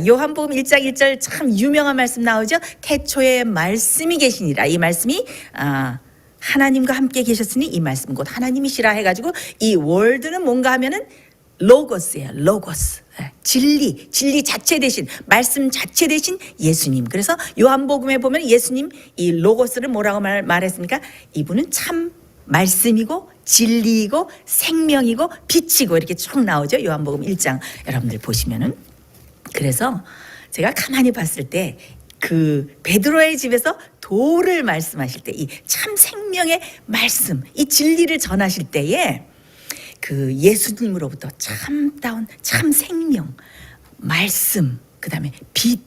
요한복음 1장 1절 참 유명한 말씀 나오죠. 태초에 말씀이 계시니라. 이 말씀이 하나님과 함께 계셨으니 이 말씀 곧 하나님이시라 해가지고 이 월드는 뭔가 하면은 로고스예요. 로고스. 진리 자체 대신 말씀 자체 대신 예수님. 그래서 요한복음에 보면 예수님 이 로고스를 뭐라고 말했습니까? 이분은 참 말씀이고 진리이고 생명이고 빛이고 이렇게 쭉 나오죠. 요한복음 1장 여러분들 보시면은. 그래서 제가 가만히 봤을 때 그 베드로의 집에서 도를 말씀하실 때 이 참 생명의 말씀, 이 진리를 전하실 때에 그 예수님으로부터 참다운 참 생명, 말씀, 그 다음에 빛.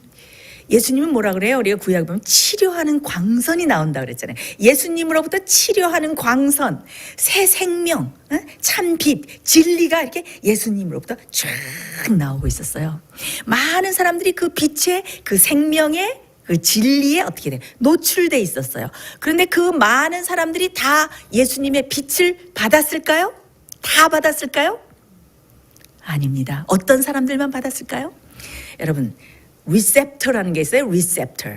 예수님은 뭐라 그래요? 우리가 구약에 보면 치료하는 광선이 나온다 그랬잖아요. 예수님으로부터 치료하는 광선, 새 생명, 참 빛, 진리가 이렇게 예수님으로부터 쫙 나오고 있었어요. 많은 사람들이 그 빛의 그 생명의 그 진리에 어떻게 돼? 노출돼 있었어요. 그런데 그 많은 사람들이 다 예수님의 빛을 받았을까요? 다 받았을까요? 아닙니다. 어떤 사람들만 받았을까요? 여러분, 리셉터라는 게 있어요. 리셉터.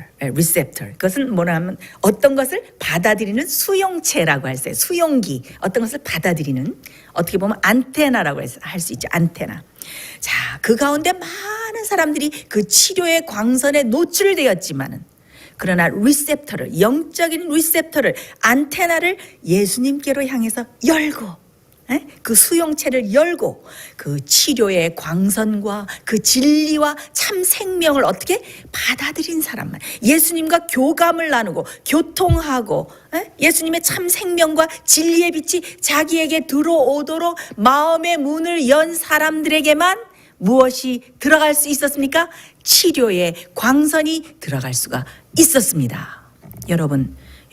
그것은 뭐라 하면 어떤 것을 받아들이는 수용체라고 할 수 있어요. 수용기. 어떤 것을 받아들이는, 어떻게 보면 안테나라고 할 수 있죠. 안테나. 자, 그 가운데 많은 사람들이 그 치료의 광선에 노출되었지만은, 그러나 리셉터를, 영적인 리셉터를, 안테나를 예수님께로 향해서 열고, 그 수용체를 열고 그 치료의 광선과 그 진리와 참 생명을 어떻게 받아들인 사람만, 예수님과 교감을 나누고 교통하고 예수님의 참 생명과 진리의 빛이 자기에게 들어오도록 마음의 문을 연 사람들에게만 무엇이 들어갈 수 있었습니까? 치료의 광선이 들어갈 수가 있었습니다.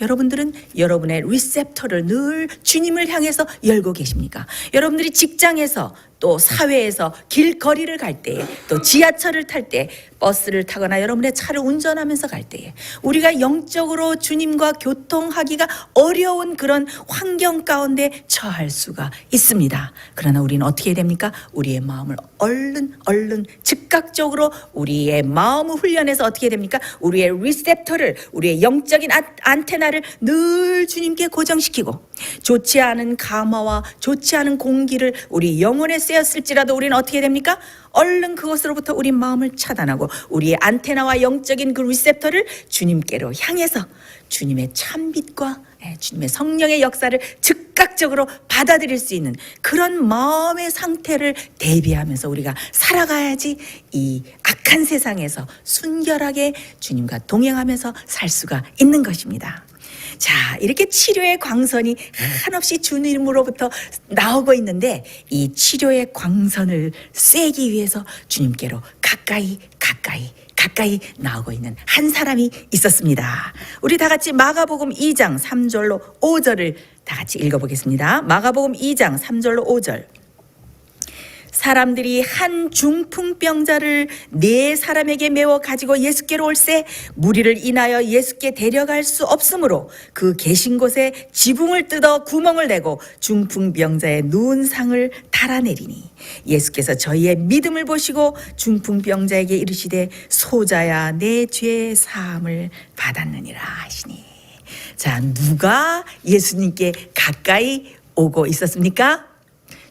여러분들은 여러분의 리셉터를 늘 주님을 향해서 열고 계십니까? 여러분들이 직장에서 또 사회에서 길거리를 갈 때에, 또 지하철을 탈 때, 버스를 타거나 여러분의 차를 운전하면서 갈 때에 우리가 영적으로 주님과 교통하기가 어려운 그런 환경 가운데 처할 수가 있습니다. 그러나 우리는 어떻게 됩니까? 우리의 마음을 얼른 즉각적으로 우리의 마음을 훈련해서 어떻게 됩니까? 우리의 리셉터를, 우리의 영적인 안테나를 늘 주님께 고정시키고, 좋지 않은 감화와 좋지 않은 공기를 우리 영혼에 쐬었을지라도 우리는 어떻게 됩니까? 얼른 그것으로부터 우리 마음을 차단하고 우리의 안테나와 영적인 그 리셉터를 주님께로 향해서 주님의 참빛과 주님의 성령의 역사를 즉각적으로 받아들일 수 있는 그런 마음의 상태를 대비하면서 우리가 살아가야지 이 악한 세상에서 순결하게 주님과 동행하면서 살 수가 있는 것입니다. 자, 이렇게 치료의 광선이 한없이 주님으로부터 나오고 있는데, 이 치료의 광선을 쐬기 위해서 주님께로 가까이 나오고 있는 한 사람이 있었습니다. 우리 다 같이 마가복음 2장 3절로 5절을 다 같이 읽어보겠습니다. 마가복음 2장 3절로 5절. 사람들이 한 중풍병자를 4사람에게 메워 가지고 예수께로 올세 무리를 인하여 예수께 데려갈 수 없으므로 그 계신 곳에 지붕을 뜯어 구멍을 내고 중풍병자의 누운 상을 달아내리니 예수께서 저희의 믿음을 보시고 중풍병자에게 이르시되 소자야 내 죄 사함을 받았느니라 하시니. 자, 누가 예수님께 가까이 오고 있었습니까?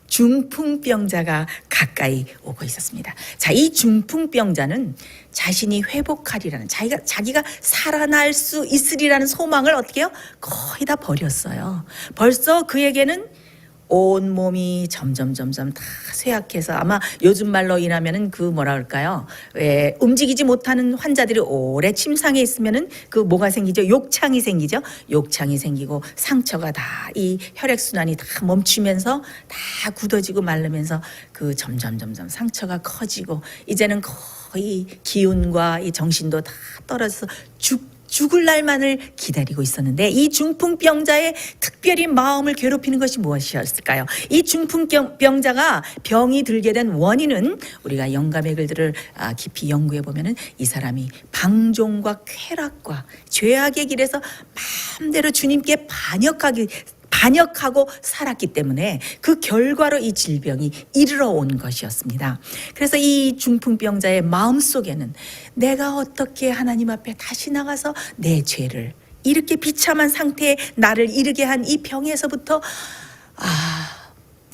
중풍병자가 가까이 오고 있었습니다. 자, 이 중풍병자는 자신이 회복하리라는, 자기가 살아날 수 있으리라는 소망을 어떻게 해요? 거의 다 버렸어요. 벌써 그에게는 온 몸이 점점 다 쇠약해서, 아마 요즘 말로 인하면은 그 뭐라 그럴까요? 왜 움직이지 못하는 환자들이 오래 침상에 있으면은 그 뭐가 생기죠? 욕창이 생기죠. 욕창이 생기고 상처가 다 이 혈액 순환이 다 멈추면서 다 굳어지고 마르면서 그 점점 상처가 커지고 이제는 거의 기운과 이 정신도 다 떨어져서 죽을 날만을 기다리고 있었는데, 이 중풍병자의 특별히 마음을 괴롭히는 것이 무엇이었을까요? 이 중풍병자가 병이 들게 된 원인은 우리가 영감의 글들을 깊이 연구해 보면은 이 사람이 방종과 쾌락과 죄악의 길에서 마음대로 주님께 반역하고 살았기 때문에 그 결과로 이 질병이 이르러 온 것이었습니다. 그래서 이 중풍병자의 마음속에는 내가 어떻게 하나님 앞에 다시 나가서 내 죄를, 이렇게 비참한 상태에 나를 이르게 한 이 병에서부터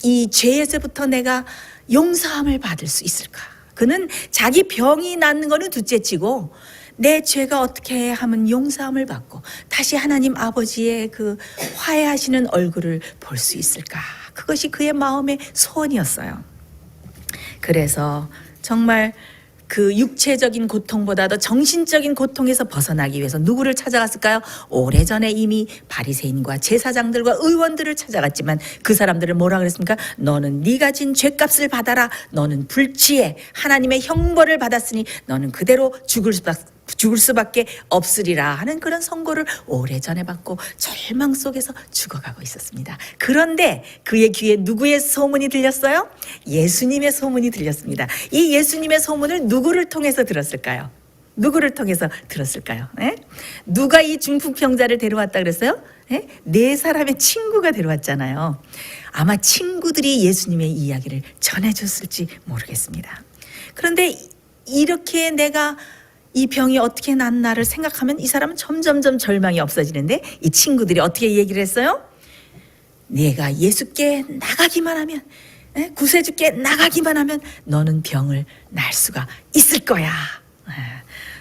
이 죄에서부터 내가 용서함을 받을 수 있을까? 그는 자기 병이 낫는 거는 둘째치고 내 죄가 어떻게 하면 용서함을 받고 다시 하나님 아버지의 그 화해하시는 얼굴을 볼 수 있을까? 그것이 그의 마음의 소원이었어요. 그래서 정말 그 육체적인 고통보다도 정신적인 고통에서 벗어나기 위해서 누구를 찾아갔을까요? 오래전에 이미 바리새인과 제사장들과 의원들을 찾아갔지만 그 사람들을 뭐라 그랬습니까? 너는 네가 진 죄값을 받아라. 너는 불치에 하나님의 형벌을 받았으니 너는 그대로 죽을 수밖에 없으리라 하는 그런 선고를 오래전에 받고 절망 속에서 죽어가고 있었습니다. 그런데 그의 귀에 누구의 소문이 들렸어요? 예수님의 소문이 들렸습니다. 이 예수님의 소문을 누구를 통해서 들었을까요? 누구를 통해서 들었을까요? 네? 누가 이 중풍병자를 데려왔다 그랬어요? 네? 네 사람의 친구가 데려왔잖아요. 아마 친구들이 예수님의 이야기를 전해줬을지 모르겠습니다. 그런데 이렇게 내가 이 병이 어떻게 낫나를 생각하면 이 사람은 점점점 절망이 없어지는데 이 친구들이 어떻게 얘기를 했어요? 내가 예수께 나가기만 하면, 구세주께 나가기만 하면 너는 병을 날 수가 있을 거야.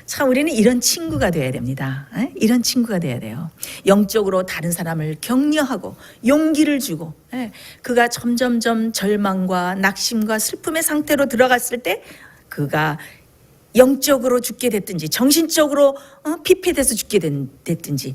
참 우리는 이런 친구가 돼야 됩니다. 이런 친구가 돼야 돼요. 영적으로 다른 사람을 격려하고 용기를 주고 그가 점점점 절망과 낙심과 슬픔의 상태로 들어갔을 때 그가 영적으로 죽게 됐든지 정신적으로 피폐돼서 죽게 됐든지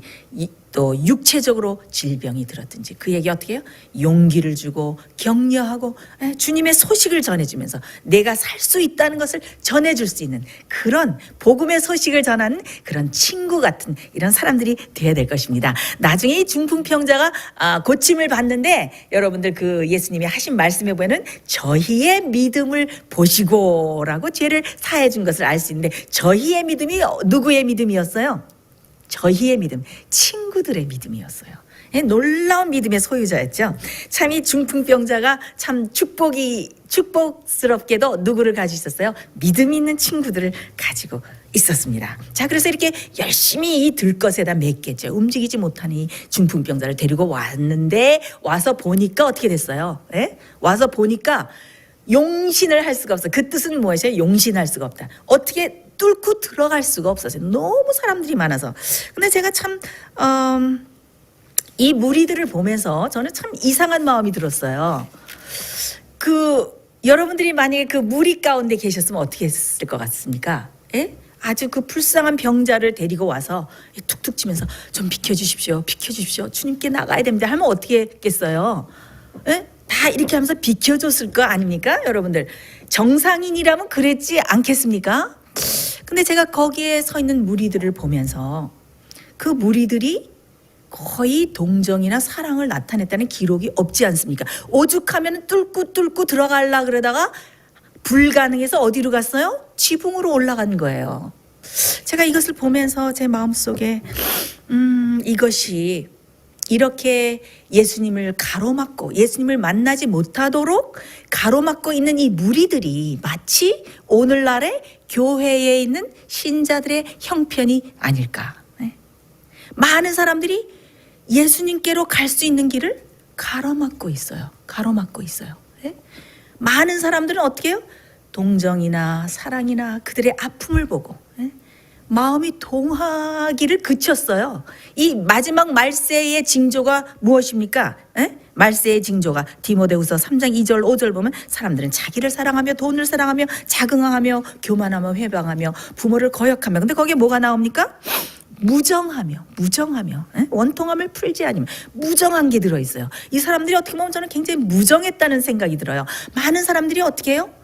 또 육체적으로 질병이 들었든지 그에게 어떻게 해요? 용기를 주고 격려하고 주님의 소식을 전해주면서 내가 살 수 있다는 것을 전해줄 수 있는 그런 복음의 소식을 전하는 그런 친구 같은 이런 사람들이 돼야 될 것입니다. 나중에 이 중풍병자가 고침을 받는데 여러분들 그 예수님이 하신 말씀에 보면은 저희의 믿음을 보시고라고 죄를 사해 준 것을 알 수 있는데 저희의 믿음이 누구의 믿음이었어요? 저희의 믿음, 친구들의 믿음이었어요. 놀라운 믿음의 소유자였죠. 참 이 중풍병자가 참 축복스럽게도 누구를 가지고 있었어요? 믿음 있는 친구들을 가지고 있었습니다. 자, 그래서 이렇게 열심히 이 들것에다 맸겠죠. 움직이지 못하니 중풍병자를 데리고 왔는데 와서 보니까 어떻게 됐어요? 와서 보니까 용신을 할 수가 없어. 그 뜻은 무엇이에요? 용신할 수가 없다. 어떻게 뚫고 들어갈 수가 없었어요. 너무 사람들이 많아서. 근데 제가 참 이 무리들을 보면서 저는 참 이상한 마음이 들었어요. 여러분들이 만약에 그 무리 가운데 계셨으면 어떻게 했을 것 같습니까? 아주 그 불쌍한 병자를 데리고 와서 툭툭 치면서 좀 비켜주십시오. 비켜주십시오. 주님께 나가야 됩니다. 하면 어떻게 했겠어요? 다 이렇게 하면서 비켜줬을 거 아닙니까? 여러분들 정상인이라면 그랬지 않겠습니까? 근데 제가 거기에 서 있는 무리들을 보면서 그 무리들이 거의 동정이나 사랑을 나타냈다는 기록이 없지 않습니까? 오죽하면 뚫고 들어가려고 그러다가 불가능해서 어디로 갔어요? 지붕으로 올라간 거예요. 제가 이것을 보면서 제 마음속에 이것이 이렇게 예수님을 가로막고 예수님을 만나지 못하도록 가로막고 있는 이 무리들이 마치 오늘날의 교회에 있는 신자들의 형편이 아닐까. 많은 사람들이 예수님께로 갈 수 있는 길을 가로막고 있어요. 가로막고 있어요. 많은 사람들은 어떻게 해요? 동정이나 사랑이나 그들의 아픔을 보고 마음이 동하기를 그쳤어요. 이 마지막 말세의 징조가 무엇입니까? 말세의 징조가 디모데후서 3장 2절 5절 보면 사람들은 자기를 사랑하며 돈을 사랑하며 자긍하며 교만하며 회방하며 부모를 거역하며 근데 거기에 뭐가 나옵니까? 무정하며 원통함을 풀지 않으면 무정한 게 들어있어요. 이 사람들이 어떻게 보면 저는 굉장히 무정했다는 생각이 들어요. 많은 사람들이 어떻게 해요?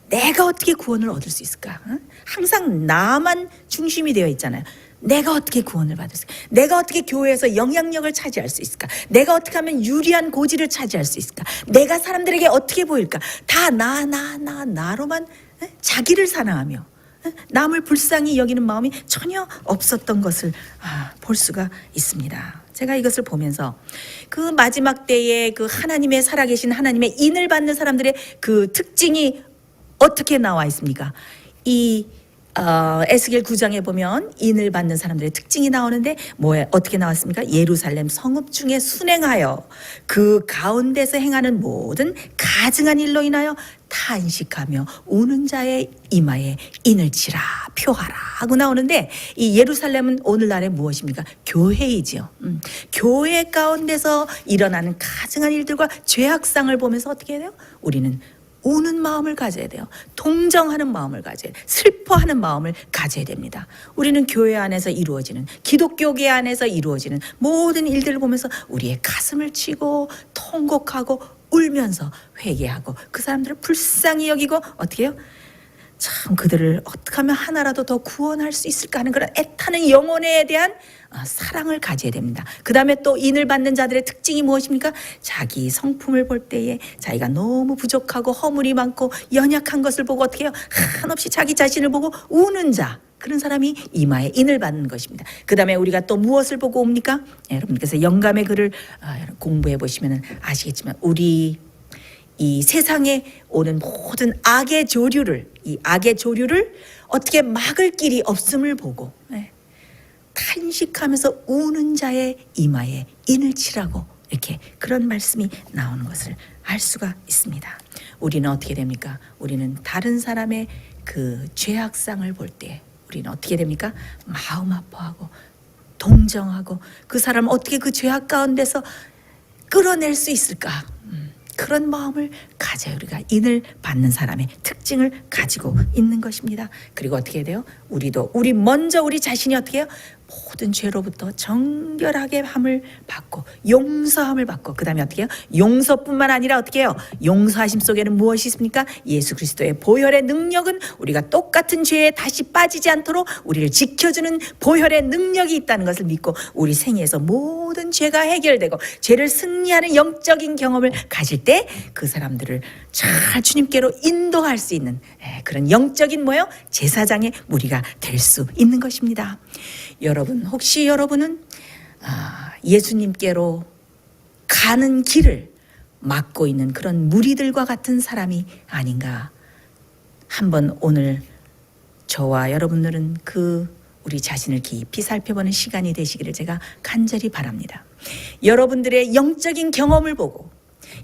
내가 어떻게 구원을 얻을 수 있을까? 항상 나만 중심이 되어 있잖아요. 내가 어떻게 구원을 받을 수 있을까? 내가 어떻게 교회에서 영향력을 차지할 수 있을까? 내가 어떻게 하면 유리한 고지를 차지할 수 있을까? 내가 사람들에게 어떻게 보일까? 다 나로만 자기를 사랑하며 남을 불쌍히 여기는 마음이 전혀 없었던 것을 볼 수가 있습니다. 제가 이것을 보면서 그 마지막 때에 그 하나님의 살아계신 하나님의 인을 받는 사람들의 그 특징이 어떻게 나와 있습니까? 이 에스겔 9장에 보면 인을 받는 사람들의 특징이 나오는데 어떻게 나왔습니까? 예루살렘 성읍 중에 순행하여 그 가운데서 행하는 모든 가증한 일로 인하여 탄식하며 우는 자의 이마에 인을 치라 표하라 하고 나오는데, 이 예루살렘은 오늘날에 무엇입니까? 교회이지요. 교회 가운데서 일어나는 가증한 일들과 죄악상을 보면서 어떻게 해야 돼요? 우리는 우는 마음을 가져야 돼요. 동정하는 마음을 가져야 돼요. 슬퍼하는 마음을 가져야 됩니다. 우리는 교회 안에서 이루어지는, 기독교계 안에서 이루어지는 모든 일들을 보면서 우리의 가슴을 치고 통곡하고 울면서 회개하고 그 사람들을 불쌍히 여기고 어떻게 해요? 참 그들을 어떻게 하면 하나라도 더 구원할 수 있을까 하는 그런 애타는 영혼에 대한 사랑을 가져야 됩니다. 그 다음에 또 인을 받는 자들의 특징이 무엇입니까? 자기 성품을 볼 때에 자기가 너무 부족하고 허물이 많고 연약한 것을 보고 어떻게 해요? 한없이 자기 자신을 보고 우는 자, 그런 사람이 이마에 인을 받는 것입니다. 그 다음에 우리가 또 무엇을 보고 옵니까? 여러분께서 영감의 글을 공부해 보시면 아시겠지만, 우리 이 세상에 오는 모든 악의 조류를, 이 악의 조류를 어떻게 막을 길이 없음을 보고 탄식하면서 우는 자의 이마에 인을 치라고, 이렇게 그런 말씀이 나오는 것을 알 수가 있습니다. 우리는 어떻게 됩니까? 우리는 다른 사람의 그 죄악상을 볼 때 우리는 어떻게 됩니까? 마음 아파하고 동정하고 그 사람 어떻게 그 죄악 가운데서 끌어낼 수 있을까? 그런 마음을 가져야 우리가 인을 받는 사람의 특징을 가지고 있는 것입니다. 그리고 어떻게 돼요? 우리 먼저 우리 자신이 어떻게 해요? 모든 죄로부터 정결하게 함을 받고 용서함을 받고, 그 다음에 어떻게 해요? 용서뿐만 아니라 어떻게 해요? 용서하심 속에는 무엇이 있습니까? 예수 그리스도의 보혈의 능력은 우리가 똑같은 죄에 다시 빠지지 않도록 우리를 지켜주는 보혈의 능력이 있다는 것을 믿고 우리 생애에서 모든 죄가 해결되고 죄를 승리하는 영적인 경험을 가질 때 그 사람들을 잘 주님께로 인도할 수 있는 그런 영적인 제사장의 무리가 될 수 있는 것입니다. 여러분, 혹시 여러분은 예수님께로 가는 길을 막고 있는 그런 무리들과 같은 사람이 아닌가? 한번 오늘 저와 여러분들은 우리 자신을 깊이 살펴보는 시간이 되시기를 제가 간절히 바랍니다. 여러분들의 영적인 경험을 보고,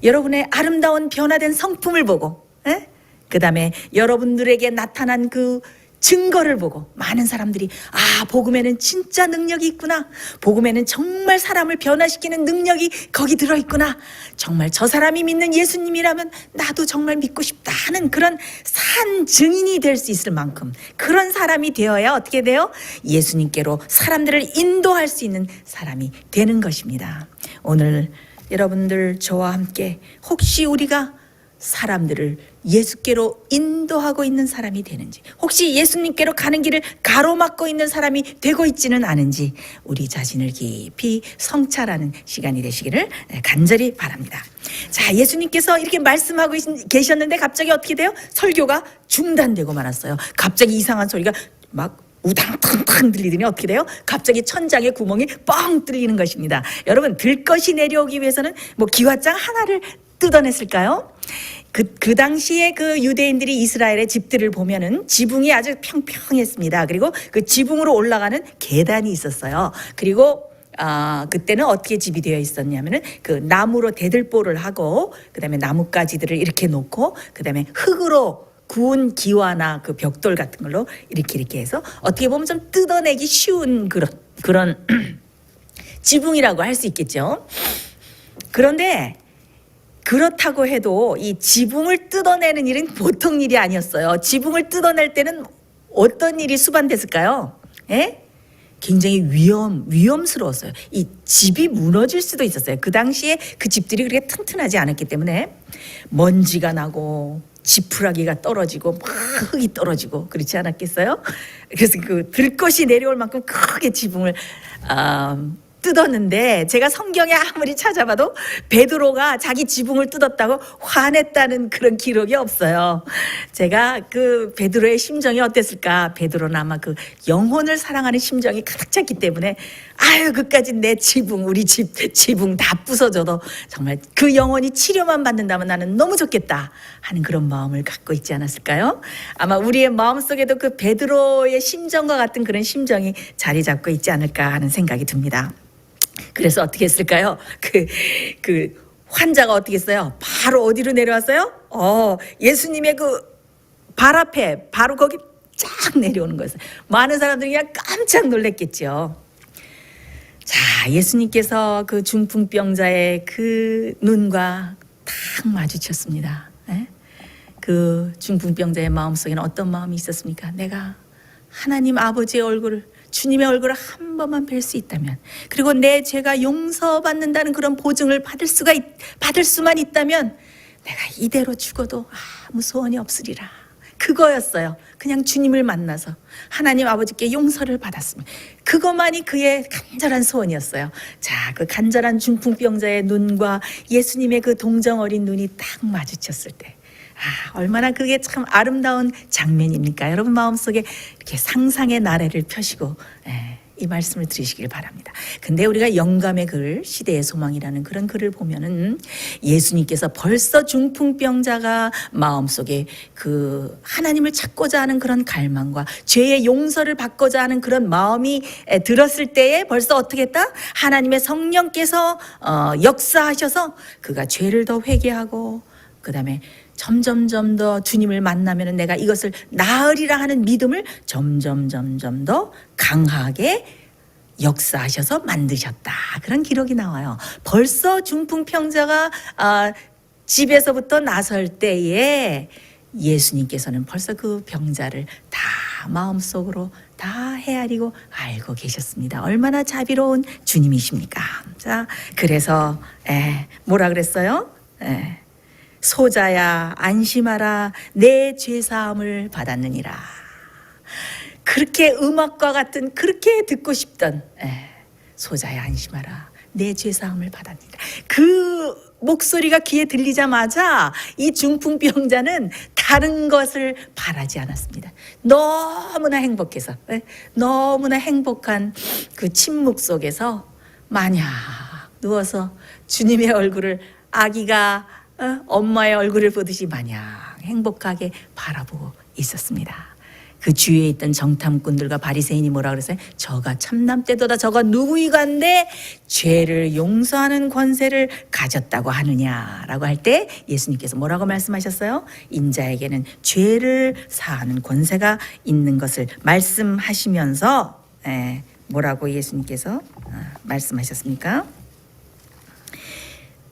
여러분의 아름다운 변화된 성품을 보고, 그 다음에 여러분들에게 나타난 그 증거를 보고 많은 사람들이 복음에는 진짜 능력이 있구나, 복음에는 정말 사람을 변화시키는 능력이 거기 들어있구나, 정말 저 사람이 믿는 예수님이라면 나도 정말 믿고 싶다 하는 그런 산 증인이 될 수 있을 만큼 그런 사람이 되어야 어떻게 돼요? 예수님께로 사람들을 인도할 수 있는 사람이 되는 것입니다. 오늘 여러분들 저와 함께 혹시 우리가 사람들을 예수께로 인도하고 있는 사람이 되는지, 혹시 예수님께로 가는 길을 가로막고 있는 사람이 되고 있지는 않은지 우리 자신을 깊이 성찰하는 시간이 되시기를 간절히 바랍니다. 자, 예수님께서 이렇게 말씀하고 계셨는데 갑자기 어떻게 돼요? 설교가 중단되고 말았어요. 갑자기 이상한 소리가 막 우당탕탕 들리더니 어떻게 돼요? 갑자기 천장의 구멍이 뻥 뚫리는 것입니다. 여러분, 들것이 내려오기 위해서는 기왓장 하나를 뜯어냈을까요? 그 당시에 그 유대인들이 이스라엘의 집들을 보면은 지붕이 아주 평평했습니다. 그리고 그 지붕으로 올라가는 계단이 있었어요. 그리고 그때는 어떻게 집이 되어 있었냐면은 그 나무로 대들보를 하고, 그 다음에 나뭇가지들을 이렇게 놓고, 그 다음에 흙으로 구운 기와나 그 벽돌 같은 걸로 이렇게 해서 어떻게 보면 좀 뜯어내기 쉬운 그런 지붕이라고 할 수 있겠죠. 그런데 그렇다고 해도 이 지붕을 뜯어내는 일은 보통 일이 아니었어요. 지붕을 뜯어낼 때는 어떤 일이 수반됐을까요? 굉장히 위험스러웠어요. 이 집이 무너질 수도 있었어요. 그 당시에 그 집들이 그렇게 튼튼하지 않았기 때문에 먼지가 나고 지푸라기가 떨어지고 막 흙이 떨어지고 그렇지 않았겠어요? 그래서 그 들것이 내려올 만큼 크게 지붕을 뜯었는데 제가 성경에 아무리 찾아봐도 베드로가 자기 지붕을 뜯었다고 화냈다는 그런 기록이 없어요. 제가 그 베드로의 심정이 어땠을까? 베드로는 아마 그 영혼을 사랑하는 심정이 가득 찼기 때문에 아유 그까지 내 지붕 우리 지붕 다 부서져도 정말 그 영혼이 치료만 받는다면 나는 너무 좋겠다 하는 그런 마음을 갖고 있지 않았을까요? 아마 우리의 마음속에도 그 베드로의 심정과 같은 그런 심정이 자리 잡고 있지 않을까 하는 생각이 듭니다. 그래서 어떻게 했을까요? 그 환자가 어떻게 했어요? 바로 어디로 내려왔어요? 예수님의 그 발 앞에 바로 거기 쫙 내려오는 거였어요. 많은 사람들이 그냥 깜짝 놀랐겠죠. 자, 예수님께서 그 중풍병자의 그 눈과 딱 마주쳤습니다. 네? 그 중풍병자의 마음속에는 어떤 마음이 있었습니까? 내가 하나님 아버지의 얼굴을 주님의 얼굴을 한 번만 뵐 수 있다면 그리고 내 죄가 용서받는다는 그런 보증을 받을 수만 있다면 내가 이대로 죽어도 아무 소원이 없으리라. 그거였어요. 그냥 주님을 만나서 하나님 아버지께 용서를 받았습니다. 그것만이 그의 간절한 소원이었어요. 자, 그 간절한 중풍병자의 눈과 예수님의 그 동정 어린 눈이 딱 마주쳤을 때 얼마나 그게 참 아름다운 장면입니까? 여러분 마음속에 이렇게 상상의 나래를 펴시고 이 말씀을 들으시길 바랍니다. 근데 우리가 영감의 글, 시대의 소망이라는 그런 글을 보면은 예수님께서 벌써 중풍병자가 마음속에 그 하나님을 찾고자 하는 그런 갈망과 죄의 용서를 받고자 하는 그런 마음이 들었을 때에 벌써 어떻게 했다? 하나님의 성령께서 역사하셔서 그가 죄를 더 회개하고 그 다음에 점점 더 주님을 만나면 내가 이것을 나으리라 하는 믿음을 점점 더 강하게 역사하셔서 만드셨다. 그런 기록이 나와요. 벌써 중풍병자가 집에서부터 나설 때에 예수님께서는 벌써 그 병자를 다 마음속으로 다 헤아리고 알고 계셨습니다. 얼마나 자비로운 주님이십니까? 자, 그래서 뭐라 그랬어요? 소자야 안심하라 내 죄사함을 받았느니라. 그렇게 음악과 같은 그렇게 듣고 싶던 소자야 안심하라 내 죄사함을 받았느니라. 그 목소리가 귀에 들리자마자 이 중풍병자는 다른 것을 바라지 않았습니다. 너무나 행복해서 너무나 행복한 그 침묵 속에서 마냥 누워서 주님의 얼굴을 아기가 엄마의 얼굴을 보듯이 마냥 행복하게 바라보고 있었습니다. 그 주위에 있던 정탐꾼들과 바리새인이 뭐라 그랬어요? 저가 참남때도다. 저가 누구이간데 죄를 용서하는 권세를 가졌다고 하느냐라고 할 때 예수님께서 뭐라고 말씀하셨어요? 인자에게는 죄를 사하는 권세가 있는 것을 말씀하시면서 뭐라고 예수님께서 말씀하셨습니까?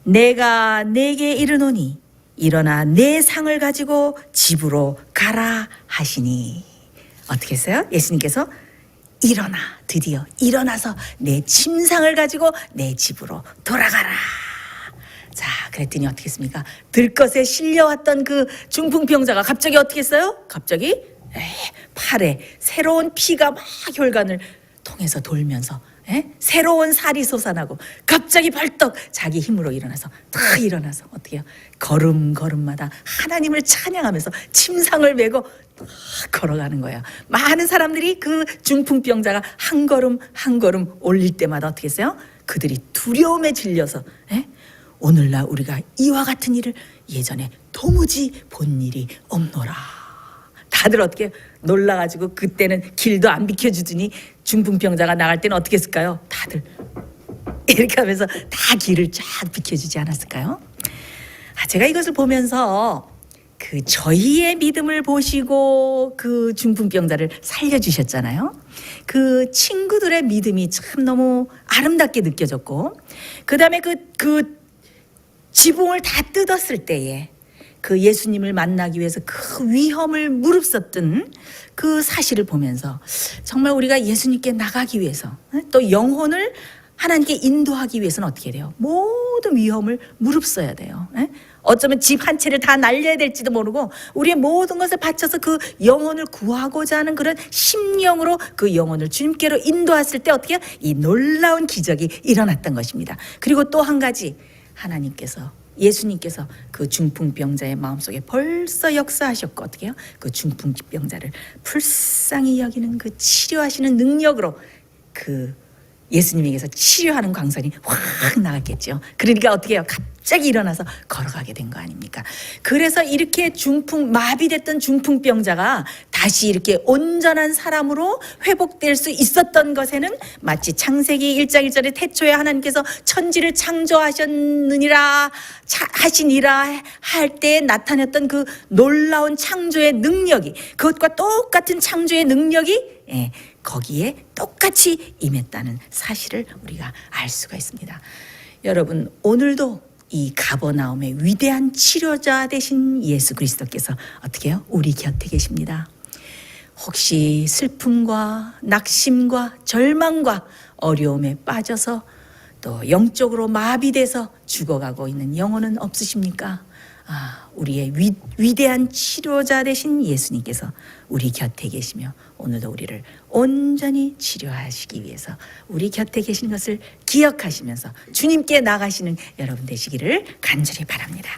내가 내게 이르노니 일어나 내 상을 가지고 집으로 가라 하시니. 어떻게 했어요? 예수님께서 일어나, 드디어 일어나서 내 침상을 가지고 내 집으로 돌아가라. 자, 그랬더니 어떻게 했습니까? 들것에 실려왔던 그 중풍병자가 갑자기 어떻게 했어요? 갑자기 팔에 새로운 피가 막 혈관을 통해서 돌면서 새로운 살이 솟아나고 갑자기 벌떡 자기 힘으로 일어나서 다 일어나서 어떻게 해요? 걸음마다 하나님을 찬양하면서 침상을 메고 걸어가는 거예요. 많은 사람들이 그 중풍병자가 한 걸음 올릴 때마다 어떻게 했어요? 그들이 두려움에 질려서 오늘날 우리가 이와 같은 일을 예전에 도무지 본 일이 없노라. 다들 어떻게 놀라가지고 그때는 길도 안 비켜주더니 중풍병자가 나갈 때는 어떻게 했을까요? 다들 이렇게 하면서 다 길을 쫙 비켜주지 않았을까요? 제가 이것을 보면서 그 저희의 믿음을 보시고 그 중풍병자를 살려주셨잖아요. 그 친구들의 믿음이 참 너무 아름답게 느껴졌고, 그 다음에 그 지붕을 다 뜯었을 때에 그 예수님을 만나기 위해서 그 위험을 무릅썼던 그 사실을 보면서 정말 우리가 예수님께 나가기 위해서 또 영혼을 하나님께 인도하기 위해서는 어떻게 돼요? 모든 위험을 무릅써야 돼요. 예? 어쩌면 집 한 채를 다 날려야 될지도 모르고 우리의 모든 것을 바쳐서 그 영혼을 구하고자 하는 그런 심령으로 그 영혼을 주님께로 인도했을 때 어떻게 해요? 이 놀라운 기적이 일어났던 것입니다. 그리고 또 한 가지, 하나님께서, 예수님께서 그 중풍병자의 마음속에 벌써 역사하셨고 어떻게 해요? 그 중풍병자를 불쌍히 여기는 그 치료하시는 능력으로 그 예수님에게서 치료하는 광선이 확 나갔겠죠. 그러니까 어떻게 해요? 갑자기 일어나서 걸어가게 된 거 아닙니까? 그래서 이렇게 마비됐던 중풍병자가 다시 이렇게 온전한 사람으로 회복될 수 있었던 것에는 마치 창세기 1장 1절에 태초에 하나님께서 천지를 창조하셨느니라 하시니라 할 때 나타났던 그 놀라운 창조의 능력이, 그것과 똑같은 창조의 능력이 거기에 똑같이 임했다는 사실을 우리가 알 수가 있습니다. 여러분, 오늘도 이 가버나움의 위대한 치료자 되신 예수 그리스도께서 어떻게 해요? 우리 곁에 계십니다. 혹시 슬픔과 낙심과 절망과 어려움에 빠져서 또 영적으로 마비돼서 죽어가고 있는 영혼은 없으십니까? 우리의 위대한 치료자 되신 예수님께서 우리 곁에 계시며 오늘도 우리를 온전히 치료하시기 위해서 우리 곁에 계신 것을 기억하시면서 주님께 나가시는 여러분 되시기를 간절히 바랍니다.